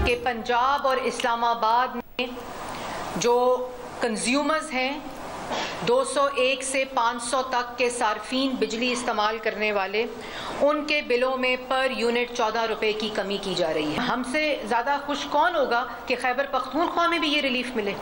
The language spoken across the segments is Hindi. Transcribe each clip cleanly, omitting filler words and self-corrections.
कि पंजाब और इस्लामाबाद में जो कंज्यूमर्स हैं 201 से 500 तक के सार्फिन बिजली इस्तेमाल करने वाले, उनके बिलों में पर यूनिट 14 रुपए की कमी की जा रही है। हमसे ज़्यादा खुश कौन होगा कि खैबर पख्तूनख्वा में भी ये रिलीफ मिले,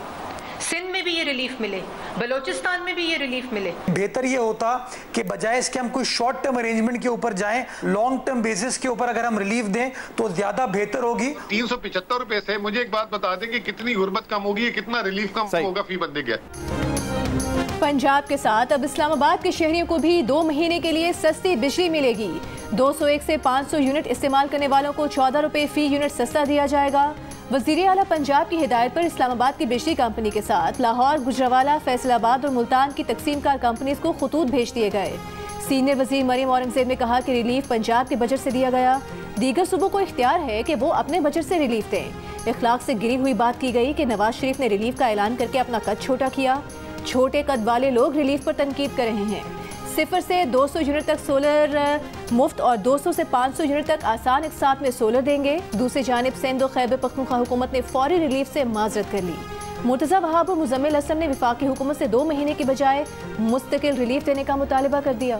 सिंध में भी ये रिलीफ मिले, बलोचिस्तान में भी ये रिलीफ मिले। बेहतर ये होता कि बजाय इसके हम कोई शॉर्ट टर्म अरेंजमेंट के ऊपर जाएं, लॉन्ग टर्म बेसिस के ऊपर अगर हम रिलीफ दें तो ज्यादा बेहतर होगी। 375 रुपए से मुझे एक बात बता दें कि कितनी गुर्बत कम होगी, कितना रिलीफ कम होगा फी बंदे के। पंजाब के साथ अब इस्लामाबाद के शहरियों को भी 2 महीने के लिए सस्ती बिजली मिलेगी। 201 से 500 यूनिट इस्तेमाल करने वालों को 14 रुपए फी यूनिट सस्ता दिया जाएगा। वज़ीर आला पंजाब की हिदायत पर इस्लामाबाद की बिजली कंपनी के साथ लाहौर, गुजरावाला, फैसलाबाद और मुल्तान की तकसीमकार कंपनीज को खतूत भेज दिए गए। सीनियर वज़ीर मरियम औरंगज़ेब ने कहा कि रिलीफ पंजाब के बजट से दिया गया, दीगर सूबों को इख्तियार है कि वो अपने बजट से रिलीफ दें। इखलाक से गिरी हुई बात की गई कि नवाज शरीफ ने रिलीफ का ऐलान करके अपना कद छोटा किया। छोटे कद वाले लोग रिलीफ पर तनकीद कर रहे हैं। 0 से 200 यूनिट तक सोलर मुफ्त और 200 से 500 यूनिट तक आसान इक़सात में सोलर देंगे। दूसरी जानिब सिंध और खैबर पख्तूनख्वा हुकूमत ने फौरी रिलीफ से माजरत कर ली। मुर्तज़ा वहाब और मुज़म्मिल हसन ने वफाकी हुकूमत से 2 महीने की बजाय मुस्तकिल रिलीफ देने का मुतालबा कर दिया।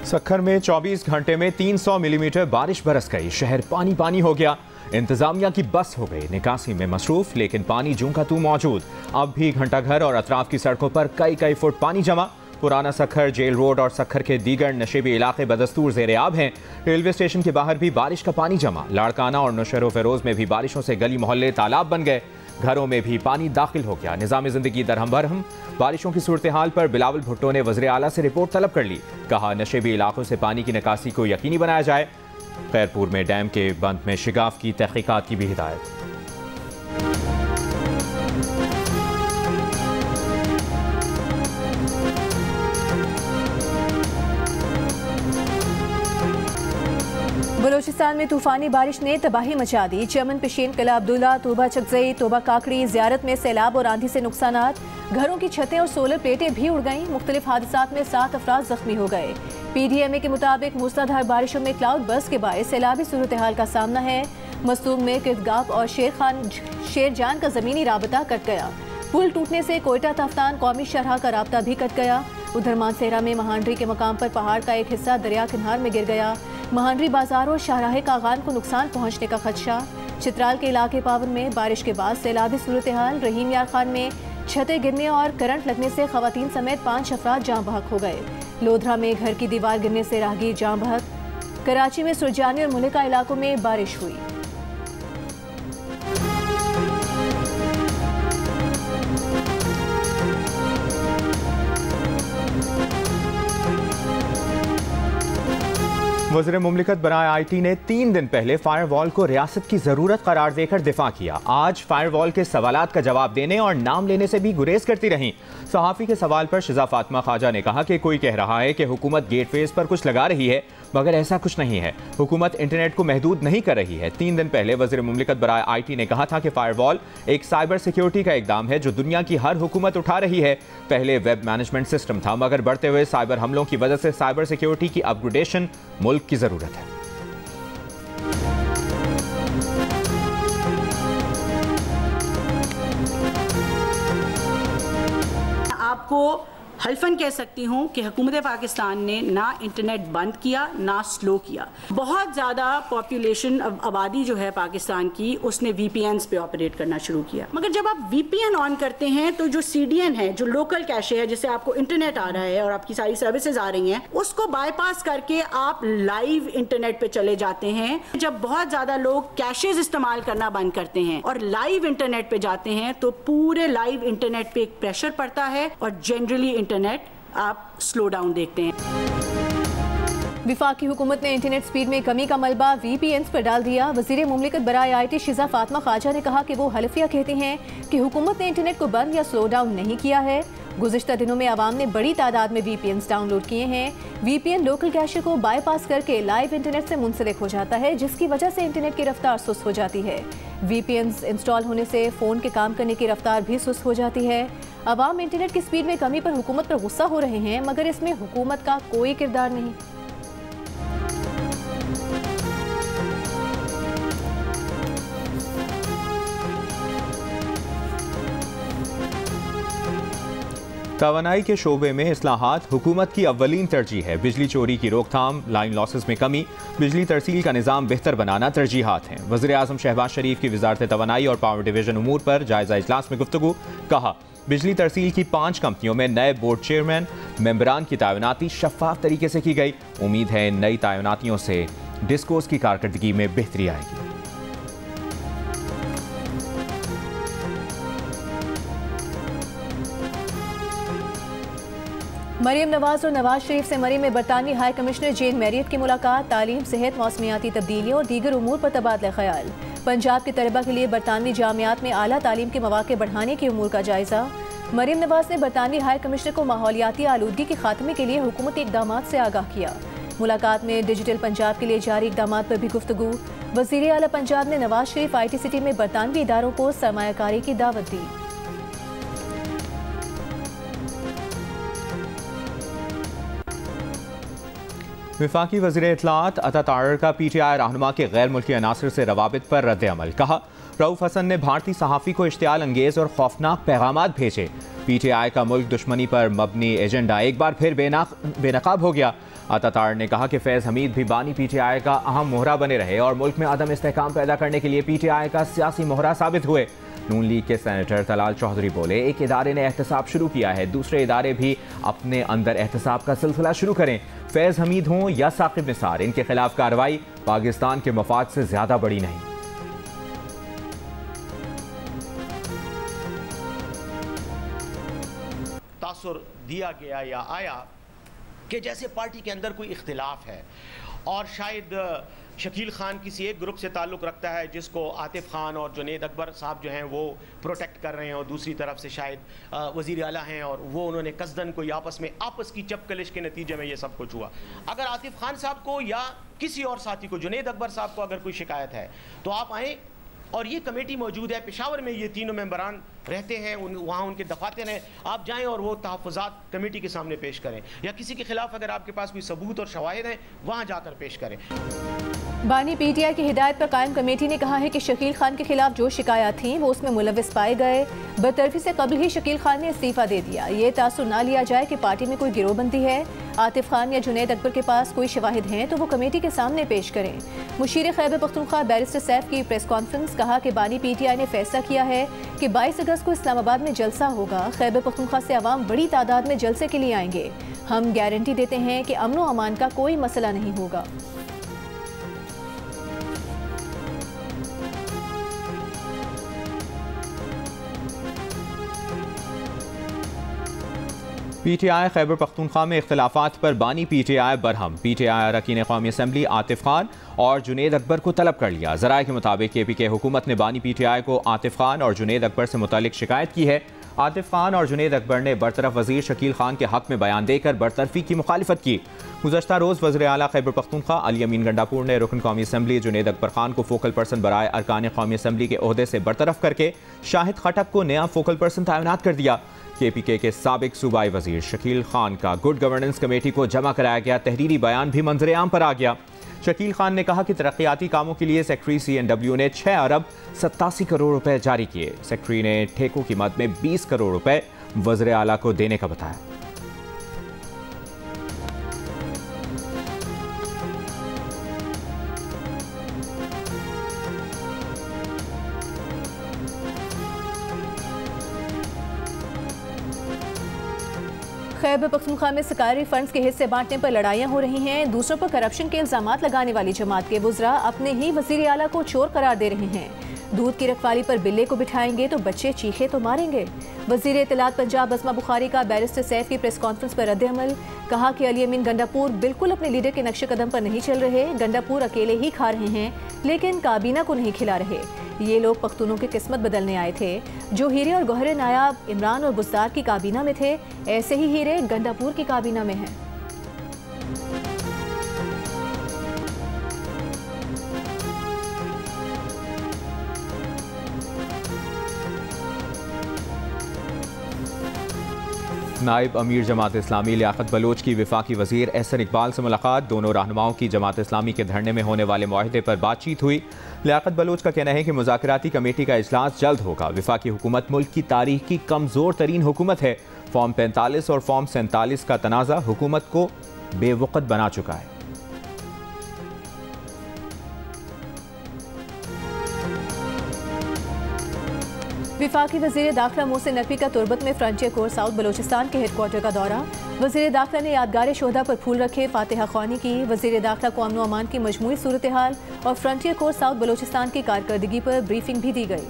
सक्खर में 24 घंटे में 300 मिलीमीटर बारिश बरस गई। शहर पानी पानी हो गया। इंतजामिया की बस हो गई निकासी में मसरूफ, लेकिन पानी जूं का तू मौजूद। अब भी घंटा घर और अतराफ की सड़कों पर कई फुट पानी जमा। पुराना सक्खर, जेल रोड और सक्खर के दीगर नशेबी इलाके बदस्तूर ज़ेरे आब हैं। रेलवे स्टेशन के बाहर भी बारिश का पानी जमा। लाड़काना और नुशरो फेरोज में भी बारिशों से गली मोहल्ले तालाब बन गए। घरों में भी पानी दाखिल हो गया। निज़ाम ज़िंदगी दरहम बरहम। बारिशों की सूरत हाल पर बिलावल भुट्टो ने वज़ीर आला से रिपोर्ट तलब कर ली। कहा नशेबी इलाकों से पानी की निकासी को यकीनी बनाया जाए। खैरपुर में डैम के बंद में शिगाफ की तहकीकात की भी हिदायत। बलोचिस्तान में तूफानी बारिश ने तबाही मचा दी। चमन, पिशीन, किला अब्दुल्ला, तोबा चकजई, तोबा काकड़ी, ज़ियारत में सैलाब और आंधी से नुकसानात। घरों की छतें और सोलर प्लेटें भी उड़ गईं। मुख्तलिफ हादसात में 7 अफराद जख्मी हो गए। PDMA के मुताबिक मूसलाधार बारिशों में क्लाउड बर्स्ट के बायस सैलाबी सूरत हाल का सामना है। मस्तूंग में किरतगाप और शेरजान का ज़मीनी राबता कट गया। पुल टूटने से कोयटा तफ्तान कौमी शरह का राबता भी कट गया। उधर मानसेरा में महांडरी के मकाम पर पहाड़ का एक हिस्सा दरिया किनार में गिर गया। महांडरी बाजार और शाहराह कागान को नुकसान पहुंचने का खदशा। चित्राल के इलाके पावन में बारिश के बाद सैलाबी सूरत हाल। रहीम यार खान में छतें गिरने और करंट लगने से खवातीन समेत 5 अफराद जाँ बहक हो गए। लोधरा में घर की दीवार गिरने से राहगीर जाँ बहक। कराची में सुरजानी और मुलिका इलाकों में बारिश हुई। वज़ीर मुमलिकत बराए IT ने 3 दिन पहले फायरवॉल को रियासत की ज़रूरत करार देकर दिफा किया। आज फायरवॉल के सवालात का जवाब देने और नाम लेने से भी गुरेज करती रहीं। सहाफ़ी के सवाल पर शिजा फातिमा ख्वाजा ने कहा कि कोई कह रहा है कि हुकूमत गेटवेज पर कुछ लगा रही है, मगर ऐसा कुछ नहीं है। हुकूमत इंटरनेट को महदूद नहीं कर रही है। 3 दिन पहले वज़ीर मुमलिकत बराए IT ने कहा था कि फायरवॉल एक साइबर सिक्योरिटी का इक़दाम है जो दुनिया की हर हुकूमत उठा रही है। पहले वेब मैनेजमेंट सिस्टम था, मगर बढ़ते हुए साइबर हमलों की वजह से साइबर सिक्योरिटी की अपग्रेडेशन मुल्क की ज़रूरत है। आपको हल्फन कह सकती हूँ कि हुकूमत पाकिस्तान ने ना इंटरनेट बंद किया ना स्लो किया। बहुत ज़्यादा पॉपुलेशन आबादी जो है पाकिस्तान की उसने VPNs पे ऑपरेट करना शुरू किया। मगर जब आप VPN ऑन करते हैं तो जो CDN है, जो लोकल कैशे है, जिससे आपको इंटरनेट आ रहा है और आपकी सारी सर्विसेज आ रही हैं, उसको बाईपास करके आप लाइव इंटरनेट पे चले जाते हैं। जब बहुत ज़्यादा लोग कैशेज इस्तेमाल करना बंद करते हैं और लाइव इंटरनेट पे जाते हैं तो पूरे लाइव इंटरनेट पे एक प्रेशर पड़ता है और जनरली इंटरनेट आप स्लो डाउन देखते हैं। विफाकी हुकूमत ने इंटरनेट स्पीड में कमी का मलबा VPNs पर डाल दिया। वज़ीर मुमलिकत बराए IT शिजा फातिमा ख्वाजा ने कहा कि वो हल्फिया कहती हैं कि हुकूमत ने इंटरनेट को बंद या स्लो डाउन नहीं किया है। गुज़िश्ता दिनों में आवाम ने बड़ी तादाद में VPNs डाउनलोड किए हैं। VPN लोकल कैशे को बाईपास करके लाइव इंटरनेट से मुंसलिक हो जाता है, जिसकी वजह से इंटरनेट की रफ्तार सुस्त हो जाती है। VPNs इंस्टॉल होने से फ़ोन के काम करने की रफ्तार भी सुस्त हो जाती है। अवाम इंटरनेट की स्पीड में कमी पर हुकूमत पर गुस्सा हो रहे हैं, मगर इसमें हुकूमत का कोई किरदार नहीं। तवानाई के शोबे में इस्लाहात हुकूमत की अव्वलीन तरजीह है। बिजली चोरी की रोकथाम, लाइन लॉसेस में कमी, बिजली तरसील का निज़ाम बेहतर बनाना तरजीहात हैं। वज़ीर आज़म शहबाज शरीफ की वज़ारत तवानाई और पावर डिवीजन उमूर पर जायज़ा इजलास में गुफ्तगू। कहा, बिजली तरसील की 5 कंपनियों में नए बोर्ड चेयरमैन मेंबरान की तैनाती शफाफ तरीके से की गई। उम्मीद है नई तैनातियों से डिस्कोस की कारकर्दगी में बेहतरी आएगी। मरीम नवाज और नवाज शरीफ से मरी में बरतानवी हाई कमिश्नर जेन मैरियट की मुलाकात, तालीम, सेहत, मौसमियाती तब्दीलियों और दीगर उमूर पर तबादला ख्याल। पंजाब के तलबा के लिए बरतानवी जामियात में आला तालीम के मौके बढ़ाने की उमूर का जायजा। मरीम नवाज ने बरतानवी हाई कमिश्नर को माहौलियाती आलूदगी के खात्मे के लिए हुकूमती इकदाम से आगाह किया। मुलाकात में डिजिटल पंजाब के लिए जारी इकदाम पर भी गुफ्तगू। वज़ीर आला पंजाब ने नवाज शरीफ IT सिटी में बरतानवी इदारों को सरमायाकारी की दावत दी। वफाकी वज़ीर इत्तलाआत अता तारर का PTI रहनुमा के गैर मुल्की अनासर से रवाबित पर रद्द अमल। कहा, रऊफ हसन ने भारतीय सहाफ़ी को इश्तियाल अंगेज़ और खौफनाक पैगामात भेजे। PTI का मुल्क दुश्मनी पर मबनी एजेंडा एक बार फिर बेनकाब हो गया। अता तारर ने कहा कि फैज़ हमीद भी बानी PTI का अहम मोहरा बने रहे और मुल्क में अदम इस्तेहकाम पैदा करने के लिए PTI का सियासी मोहरा साबित हुए। नून लीग के सेनेटर तलाल चौधरी बोले, एक इदारे ने एहतसाब शुरू किया है, दूसरे इदारे भी अपने अंदर एहतसाब का सिलसिला शुरू करें। फैज़ हमीद हों या साकिब निसार, इनके खिलाफ कार्रवाई पाकिस्तान के मफाद से ज्यादा बड़ी नहीं। तासुर दिया गया या आया कि जैसे पार्टी के अंदर कोई इख्तिलाफ है और शायद शकील खान किसी एक ग्रुप से ताल्लुक़ रखता है जिसको आतिफ खान और जुनैद अकबर साहब जो हैं वो प्रोटेक्ट कर रहे हैं, और दूसरी तरफ से शायद वज़ीर आला हैं और वो उन्होंने कसदन कोई आपस की चपकलिश के नतीजे में ये सब कुछ हुआ। अगर आतिफ खान साहब को या किसी और साथी को, जुनैद अकबर साहब को अगर कोई शिकायत है तो आप आएँ, और ये कमेटी मौजूद है पेशावर में, ये तीनों मेंबरान रहते हैं, वहाँ उनके दफातर हैं, आप जाएं और वो तहफ़्फ़ुज़ात कमेटी के सामने पेश करें, या किसी के खिलाफ अगर आपके पास कोई सबूत और शवाहिद हैं वहाँ जाकर पेश करें। बानी PTI की हिदायत पर कायम कमेटी ने कहा है कि शकील खान के खिलाफ जो शिकायत थीं वो उसमें मुलविस पाए गए। बरतरफी से कबल ही शकील खान ने इस्तीफा दे दिया। ये तासुर ना लिया जाए कि पार्टी में कोई गिरोहबंदी है। आतिफ खान या जुनैद अकबर के पास कोई शवाहिद हैं तो वो कमेटी के सामने पेश करें। मुशीर खैबर पख्तूनख्वा बैरिस्टर सैफ की प्रेस कॉन्फ्रेंस, कहा कि बानी PTI ने फैसला किया है कि 22 अगस्त को इस्लामाबाद में जलसा होगा। खैबर पख्तूनख्वा से अवाम बड़ी तादाद में जलसे के लिए आएंगे। हम गारंटी देते हैं कि अमन व अमान का कोई मसला नहीं होगा। PTI खैबर पख्तूनख्वा में इख्तिलाफात पर बानी PTI बरहम। PTI अरकान कौमी असम्बली आतिफ खान और जुनैद अकबर को तलब कर लिया। ज़राए के मुताबिक KPK हुकूमत ने बानी PTI को आतिफ खान और जुनैद अकबर से मुतालिक शिकायत की है। आतिफ खान और जुनैद अकबर ने बरतरफ वज़ीर शकील खान के हक़ में बयान देकर बरतरफी की मुखालिफत की। गुज़श्ता रोज़ वज़ीर आला खैबर पख्तूनख्वा अली अमीन गंडापुर ने रुकन कौमी असम्बली जुनैद अकबर खान को फोकल पर्सन बराए अरकान कौमी असम्बली के ओहदे से बरतरफ करके शाहिद खटक को नया फोकल पर्सन तैनात कर दिया। KPK के साबिक सूबाई वज़ीर शकील खान का गुड गवर्नेंस कमेटी को जमा कराया गया तहरीरी बयान भी मंजर आम पर आ गया। शकील खान ने कहा कि तरक्याती कामों के लिए सेक्रेटरी CNW ने 6 अरब 87 करोड़ रुपए जारी किए। सेक्रेटरी ने ठेकों की मद में 20 करोड़ रुपए वज़ीर आला को देने का बताया। खैबर पख्तूनख्वा में सरकारी फंड्स के हिस्से बांटने पर लड़ाइयाँ हो रही हैं। दूसरों पर करप्शन के इल्जामात लगाने वाली जमात के वुज़रा अपने ही वज़ीर आला को चोर करार दे रहे हैं। दूध की रखवाली पर बिल्ले को बिठाएंगे तो बच्चे चीखे तो मारेंगे। वज़ीर इत्तलात पंजाब अस्मा बुखारी का बैरिस्टर सैफ की प्रेस कॉन्फ्रेंस पर रद्द अमल, कहा कि अली अमीन गंडापुर बिल्कुल अपने लीडर के नक्शे कदम पर नहीं चल रहे। गंडापुर अकेले ही खा रहे हैं लेकिन काबीना को नहीं खिला रहे। ये लोग पख्तूनों की किस्मत बदलने आए थे। जो हीरे और गौहरे नायाब इमरान और बुज़दार की काबीना में थे, ऐसे ही हीरे गंडापुर की काबीना में हैं। नायब अमीर जमात इस्लामी लियाकत बलोच की वफाकी वजीर एहसन इकबाल से मुलाकात। दोनों रहनुमाओं की जमात इस्लामी के धरने में होने वाले मुआहदे पर बातचीत हुई। लियाकत बलोच का कहना है कि मुज़ाकराती कमेटी का इजलास जल्द होगा। वफाकी हुकूमत मुल्क की तारीख की कमज़ोर तरीन हुकूमत है। फॉर्म 45 और फॉर्म 47 का तनाज़ा हुकूमत को बेवक़्त बना चुका है। विफाकी वज़ीर दाखिला मोहसिन नकवी का तुरबत में फ्रंटियर कोर साउथ बलोचिस्तान के हेडक्वार्टर का दौरा। वज़ीर दाखिला ने यादगार शोहदा पर फूल रखे, फातिहा ख्वानी की। वज़ीर दाखिला को अमन व अमान की मजमूई सूरत हाल और फ्रंटियर कोर साउथ बलोचिस्तान की कारकर्दगी पर ब्रीफिंग भी दी गई।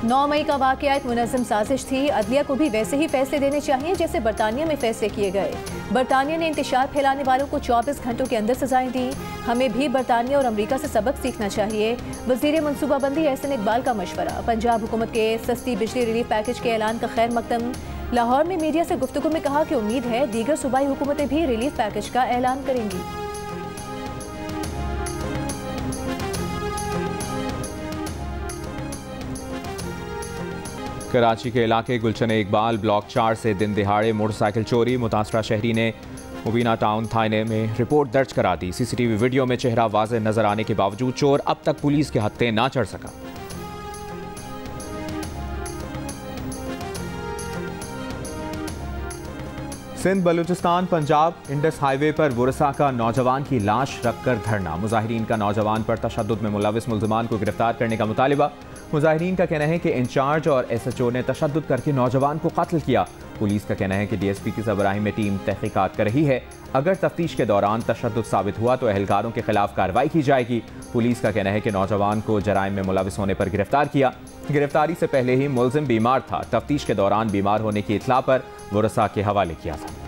9 मई का वाक़या एक मुनज़्ज़म साजिश थी। अदलिया को भी वैसे ही फैसले देने चाहिए जैसे बरतानिया में फैसले किए गए। बरतानिया ने इंतशार फैलाने वालों को 24 घंटों के अंदर सजाएं दी। हमें भी बरतानिया और अमरीका से सबक सीखना चाहिए। वज़ीर मनसूबाबंदी एहसन इकबाल का मशवरा। पंजाब हुकूमत के सस्ती बिजली रिलीफ पैकेज के ऐलान का खैर मकदम। लाहौर में मीडिया से गुफ्तगू में कहा कि उम्मीद है दीगर सूबाई हुकूमतें भी रिलीफ पैकेज का ऐलान करेंगी। कराची के इलाके गुलशन इकबाल ब्लॉक 4 से दिन दिहाड़े मोटरसाइकिल चोरी। मुतासरा शहरी ने मुबीना टाउन थाने में रिपोर्ट दर्ज करा दी। सीसीटीवी वीडियो में चेहरा वाज़ेह नजर आने के बावजूद चोर अब तक पुलिस के हत्थे ना चढ़ सका। सिंध बलूचिस्तान पंजाब इंडस हाईवे पर वुरसा का नौजवान की लाश रखकर धरना। मुजाहिरीन का नौजवान पर तशद्दुद में मुलविस मुल्ज़िमान को गिरफ्तार करने का मुतालिबा। मुजाहिरीन का कहना है कि इंचार्ज और SHO ने तशद्दुद करके नौजवान को कत्ल किया। पुलिस का कहना है कि DSP की सरबराही में टीम तहकीकात कर रही है। अगर तफ्तीश के दौरान तशद्दुद साबित हुआ तो अहलकारों के खिलाफ कार्रवाई की जाएगी। पुलिस का कहना है कि नौजवान को जराइम में मुलविस होने पर गिरफ्तार किया। गिरफ्तारी से पहले ही मुल्जिम बीमार था। तफ्तीश के दौरान बीमार होने की इत्तला पर वुरसा के हवाले किया था।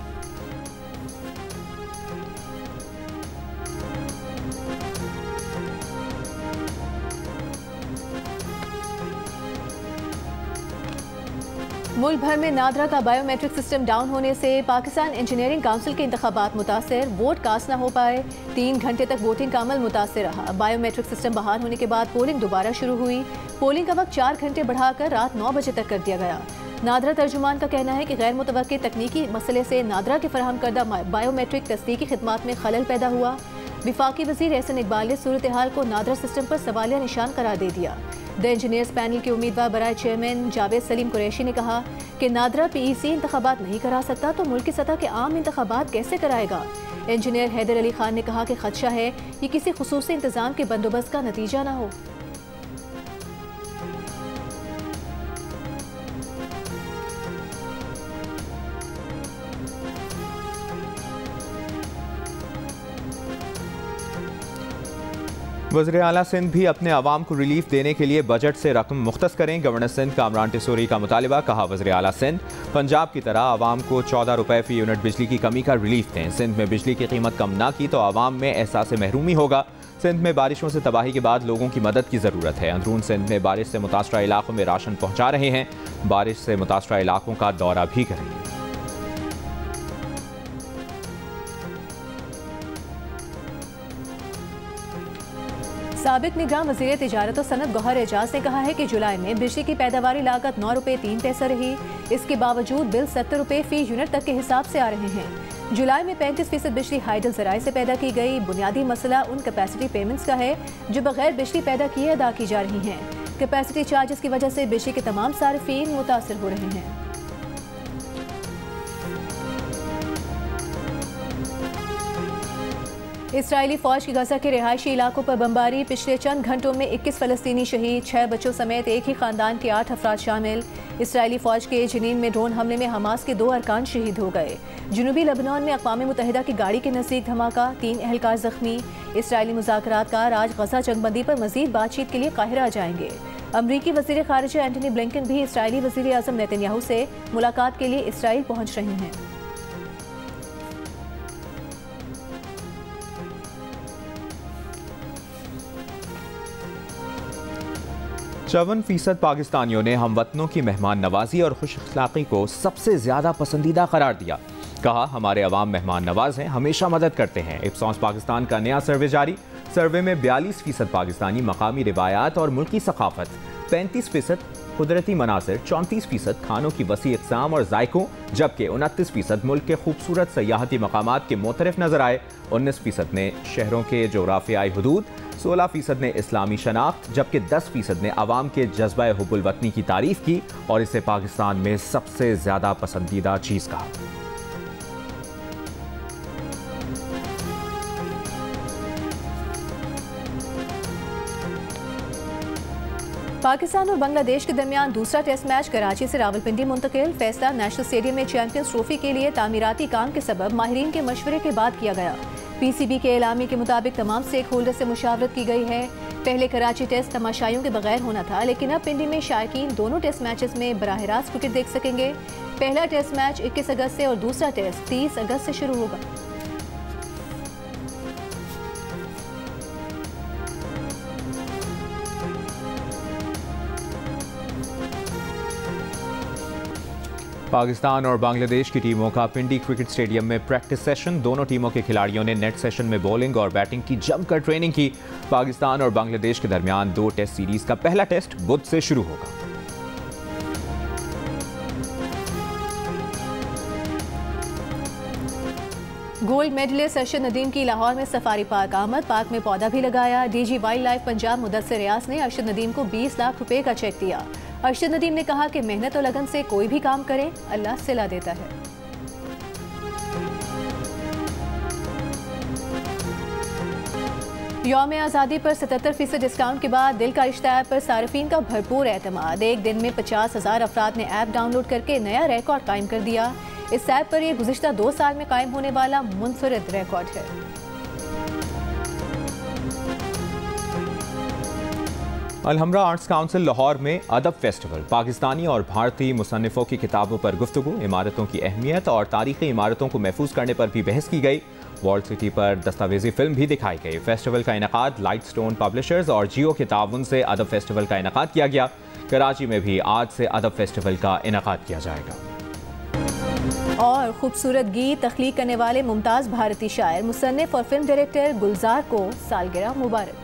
मुल्क भर में नादरा का बायोमेट्रिक सिस्टम डाउन होने से पाकिस्तान इंजीनियरिंग काउंसिल के इंतखाबात मुतासर। वोट कास्ट न हो पाए। 3 घंटे तक वोटिंग का अमल मुतासर रहा। बायोमेट्रिक सिस्टम बहाल होने के बाद पोलिंग दोबारा शुरू हुई। पोलिंग का वक्त 4 घंटे बढ़ाकर रात 9 बजे तक कर दिया गया। नादरा तर्जुमान का कहना है कि गैर मुतवक्के तकनीकी मसले से नादरा के फराहम करदा बायोमेट्रिक तस्दीकी खिदमात में खलल पैदा हुआ। विफाकी वज़ीर एहसन इकबाल ने सूरत हाल को नादरा सिस्टम पर सवालिया निशान करार दे दिया। द इंजीनियर्स पैनल के उम्मीदवार बराए चेयरमैन जावेद सलीम कुरैशी ने कहा कि नादरा PEC इंतखाबात नहीं करा सकता तो मुल्क की सतह के आम इंतखाबात कैसे कराएगा। इंजीनियर हैदर अली खान ने कहा कि खदशा है कि किसी खुसूसी इंतजाम के बंदोबस्त का नतीजा न हो। वज़ीर आला सिंध भी अपने आवाम को रिलीफ देने के लिए बजट से रकम मुख्तस करें। गवर्नर सिंध कामरान टिसोरी का मुतालिबा। कहा वज़ीर आला सिंध पंजाब की तरह आवाम को 14 रुपए फी यूनिट बिजली की कमी का रिलीफ दें। सिंध में बिजली की कीमत कम ना की तो आवाम में एहसास महरूमी होगा। सिंध में बारिशों से तबाही के बाद लोगों की मदद की ज़रूरत है। अंदरून सिंध में बारिश से मुतासरा इलाकों में राशन पहुँचा रहे हैं। बारिश से मुतासरा इलाकों का दौरा भी करेंगे। साबिक निगरान वज़ीर तिजारत और सनत गौहर एजाज ने कहा है कि जुलाई में बिजली की पैदावारी लागत 9 रुपये 3 पैसा रही। इसके बावजूद बिल 70 रुपये फी यूनिट तक के हिसाब से आ रहे हैं। जुलाई में 35% बिजली हाइडल ज़राए से पैदा की गई। बुनियादी मसला उन कैपेसिटी पेमेंट्स का है जो बगैर बिजली पैदा किए अदा की जा रही हैं। कैपेसिटी चार्जेस की वजह से बिजली के तमाम सार्फिन मुतासर हो रहे हैं। इसराइली फौज की गजा के रिहायशी इलाकों पर बमबारी। पिछले चंद घंटों में 21 फ़लस्तीनी शहीद, 6 बच्चों समेत एक ही खानदान के 8 अफराद शामिल। इसराइली फौज के जनीन में ड्रोन हमले में हमास के 2 अरकान शहीद हो गए। जनूबी लेबनान में अक़वाम मुत्तहिदा की गाड़ी के नज़दीक धमाका, 3 अहलकार जख्मी। इसराइली मुज़ाकरातकार आज गजा जंगबंदी पर मज़ीद बातचीत के लिए काहिरा जाएंगे। अमरीकी वज़ीर ख़ारिजा एंटनी ब्लिंकन भी इसराइली वज़ीर आज़म नेतन्याहू से मुलाकात के लिए इसराइल पहुँच रहे हैं। 54% पाकिस्तानियों ने हमवतनों की मेहमान नवाजी और खुश अखलाक़ी को सबसे ज़्यादा पसंदीदा करार दिया। कहा हमारे अवाम मेहमान नवाज हैं, हमेशा मदद करते हैं। इप्सॉस पाकिस्तान का नया सर्वे जारी। सर्वे में 42% पाकिस्तानी मकामी रिवायात और मुल्की सकाफत, 35% कुदरती मनासिर, 34% खानों की वसी इक़साम और जायकों, जबकि 29% मुल्क के खूबसूरत सयाहती मकामात के मोतरफ नजर आए। 19% ने शहरों के जोग्राफियाई हदूद, 16% ने इस्लामी शनाख्त, जबकि 10% ने अवाम के जज्बा हुब्बुल वतनी की तारीफ की और इसे पाकिस्तान में सबसे ज्यादा पसंदीदा चीज कहा। पाकिस्तान और बांग्लादेश के दरमियान दूसरा टेस्ट मैच कराची से रावलपिंडी मुंतकिल। फैसला नेशनल स्टेडियम में चैंपियंस ट्रॉफी के लिए तामीराती काम के सबब माहिरीन के मशवरे के बाद किया गया। पीसीबी के एलामी के मुताबिक तमाम स्टेक होल्डर से मुशावरत की गई है। पहले कराची टेस्ट तमाशाइयों के बगैर होना था, लेकिन अब पिंडी में शायकीन दोनों टेस्ट मैचेस में बराह रास्त क्रिकेट देख सकेंगे। पहला टेस्ट मैच 21 अगस्त से और दूसरा टेस्ट 30 अगस्त से शुरू होगा। पाकिस्तान और बांग्लादेश की टीमों का पिंडी क्रिकेट स्टेडियम में प्रैक्टिस सेशन। दोनों टीमों के खिलाड़ियों ने नेट सेशन में बॉलिंग और बैटिंग की जमकर ट्रेनिंग की। पाकिस्तान और बांग्लादेश के दरमियान 2 टेस्ट सीरीज का पहला टेस्ट बुध से शुरू होगा। गोल्ड मेडलिस्ट अरशद नदीम की लाहौर में सफारी पार्क आमद। पार्क में पौधा भी लगाया। DG wild life Punjab Mudassir Riaz ने अरशद नदीम को 20 लाख रुपए का चेक दिया। अरशद नदीम ने कहा कि मेहनत और लगन से कोई भी काम करे, अल्लाह सिला देता है। यौम आज़ादी पर 77% डिस्काउंट के बाद दिल का रिश्ता ऐप पर सार्फिन का भरपूर एतमाद। एक दिन में 50,000 अफराद ने ऐप डाउनलोड करके नया रिकॉर्ड कायम कर दिया। इस ऐप पर यह गुज़िश्ता 2 साल में कायम होने वाला मुनफरिद रिकॉर्ड है। अलहमरा आर्ट्स काउंसिल लाहौर में अदब फेस्टिवल। पाकिस्तानी और भारतीय मुसन्निफों की किताबों पर गुफ्तगू, इमारतों की अहमियत और तारीखी इमारतों को महफूज करने पर भी बहस की गई। वॉल सिटी पर दस्तावेजी फिल्म भी दिखाई गई। फेस्टिवल का इनेकाद लाइट स्टोन पब्लिशर्स और जियो के ताउन से अदब फेस्टिवल का इनेकाद किया गया। कराची में भी आज से अदब फेस्टिवल का इनेकाद किया जाएगा। और खूबसूरत गीत तख्लीक करने वाले मुमताज़ भारती शायर, मुसन्निफ और फिल्म डायरेक्टर गुलजार को सालगिरह मुबारक।